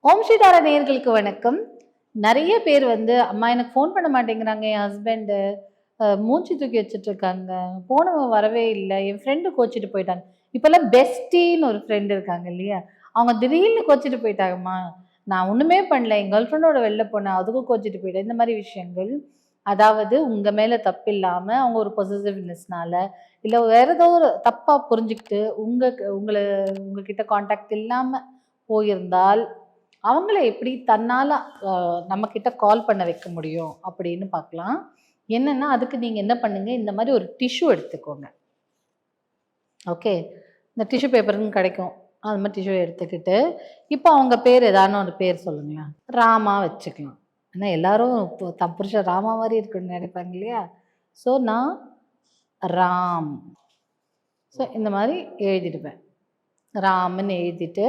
ஓம் ஸ்ரீ தாரா நேயர்களுக்கு வணக்கம். நிறைய பேர் வந்து அம்மா எனக்கு ஃபோன் பண்ண மாட்டேங்கிறாங்க, என் ஹஸ்பண்டு மூச்சு தூக்கி வச்சுட்டு இருக்காங்க, போனவங்க வரவே இல்லை, என் ஃப்ரெண்டு கோச்சிட்டு போயிட்டாங்க. இப்போல்லாம் பெஸ்டின்னு ஒரு ஃப்ரெண்டு இருக்காங்க இல்லையா, அவங்க திடீர்னு கோச்சிட்டு போயிட்டாங்கம்மா, நான் ஒன்றுமே பண்ணல, என் கேர்ள் ஃப்ரெண்டோட வெளில போனேன் அதுக்கும் கோச்சிட்டு போயிட்டேன். இந்த மாதிரி விஷயங்கள், அதாவது உங்கள் மேலே தப்பு இல்லாமல் அவங்க ஒரு பொசசிவ்னஸ்னால இல்லை வேற ஏதோ ஒரு தப்பாக புரிஞ்சுக்கிட்டு உங்ககிட்ட காண்டாக்ட் இல்லாமல் போயிருந்தால் அவங்கள எப்படி தன்னால் நம்மக்கிட்ட கால் பண்ண வைக்க முடியும் அப்படின்னு பார்க்கலாம். என்னென்னா அதுக்கு நீங்கள் என்ன பண்ணுங்க, இந்த மாதிரி ஒரு டிஷ்யூ எடுத்துக்கோங்க. ஓகே, இந்த டிஷ்யூ பேப்பர்னு கிடைக்கும், அது மாதிரி டிஷ்யூ எடுத்துக்கிட்டு இப்போ அவங்க பேர் ஏதான ஒரு பேர் சொல்லுங்களேன். ராமா வச்சுக்கலாம். ஏன்னா எல்லாரும் தம் புருஷன் ராமா மாதிரி இருக்குன்னு நினைப்பாங்க இல்லையா. ஸோ நான் ராம், ஸோ இந்த மாதிரி எழுதிடுவேன். ராமன் எழுதிட்டு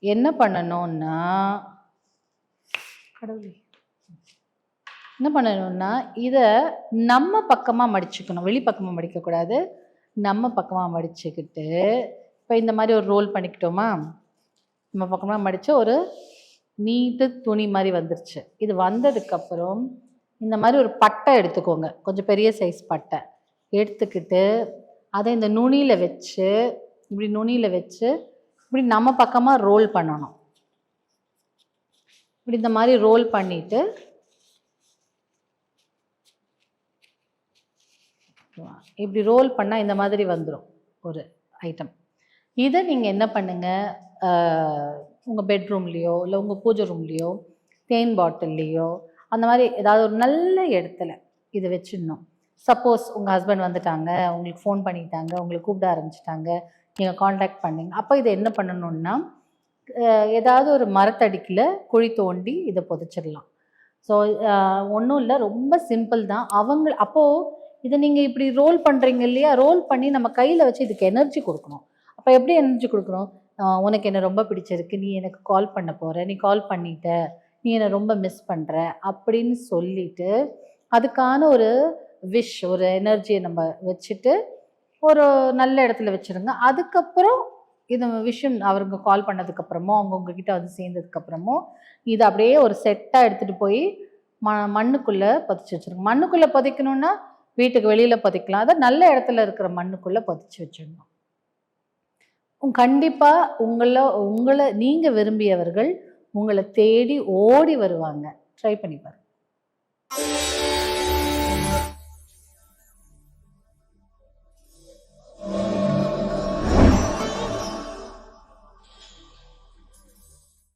என்ன பண்ணணும்னா, கடவுளே என்ன பண்ணணும்னா இதை நம்ம பக்கமாக மடிச்சுக்கணும், வெளி பக்கமாக மடிக்கக்கூடாது, நம்ம பக்கமாக மடிச்சுக்கிட்டு இப்போ இந்த மாதிரி ஒரு ரோல் பண்ணிக்கிட்டோமா, நம்ம பக்கமாக மடித்து ஒரு நீட்டு துணி மாதிரி வந்துருச்சு. இது வந்ததுக்கப்புறம் இந்த மாதிரி ஒரு பட்டை எடுத்துக்கோங்க, கொஞ்சம் பெரிய சைஸ் பட்டை எடுத்துக்கிட்டு அதை இந்த நுனியில் வச்சு, இப்படி நுனியில் வச்சு இப்படி நம்ம பக்கமாக ரோல் பண்ணணும். இப்படி இந்த மாதிரி ரோல் பண்ணிட்டு இப்படி ரோல் பண்ணால் இந்த மாதிரி வந்துடும் ஒரு ஐட்டம். இதை நீங்கள் என்ன பண்ணுங்கள், உங்கள் பெட்ரூம்லேயோ இல்லை உங்கள் பூஜை ரூம்லேயோ தேன் பாட்டில்லையோ அந்த மாதிரி ஏதாவது ஒரு நல்ல இடத்துல இதை வச்சிடணும். சப்போஸ் உங்கள் ஹஸ்பண்ட் வந்துட்டாங்க, உங்களுக்கு ஃபோன் பண்ணிட்டாங்க, உங்களுக்கு கூப்பிட ஆரம்பிச்சிட்டாங்க, நீங்கள் காண்டாக்ட் பண்ணிங்க, அப்போ இதை என்ன பண்ணணுன்னா ஏதாவது ஒரு மரத்தடிக்கில் குழி தோண்டி இதை புதைச்சிடலாம். ஸோ ஒன்றும் இல்லை, ரொம்ப சிம்பிள் தான். அப்போது இதை நீங்கள் இப்படி ரோல் பண்ணுறீங்க இல்லையா, ரோல் பண்ணி நம்ம கையில் வச்சு இதுக்கு எனர்ஜி கொடுக்கணும். அப்போ எப்படி எனர்ஜி கொடுக்கணும், உனக்கு என்னை ரொம்ப பிடிச்சிருக்கு, நீ எனக்கு கால் பண்ண போகிற, நீ கால் பண்ணிட்ட, நீ என்னை ரொம்ப மிஸ் பண்ணுற அப்படின்னு சொல்லிட்டு அதுக்கான ஒரு விஷ், ஒரு எனர்ஜியை நம்ம வச்சுட்டு ஒரு நல்ல இடத்துல வச்சுருங்க. அதுக்கப்புறம் இது விஷயம் அவருங்க கால் பண்ணதுக்கப்புறமோ அவங்க உங்ககிட்ட வந்து சேர்ந்ததுக்கப்புறமோ இதை அப்படியே ஒரு செட்டாக எடுத்துகிட்டு போய் மண்ணுக்குள்ளே புதைச்சி வச்சுருங்க. மண்ணுக்குள்ளே புதைக்கணுன்னா வீட்டுக்கு வெளியில் புதைக்கலாம், அதை நல்ல இடத்துல இருக்கிற மண்ணுக்குள்ளே புதைச்சி வச்சிடணும். கண்டிப்பாக உங்களை நீங்கள் விரும்பியவர்கள் உங்களை தேடி ஓடி வருவாங்க. ட்ரை பண்ணி பாருங்க.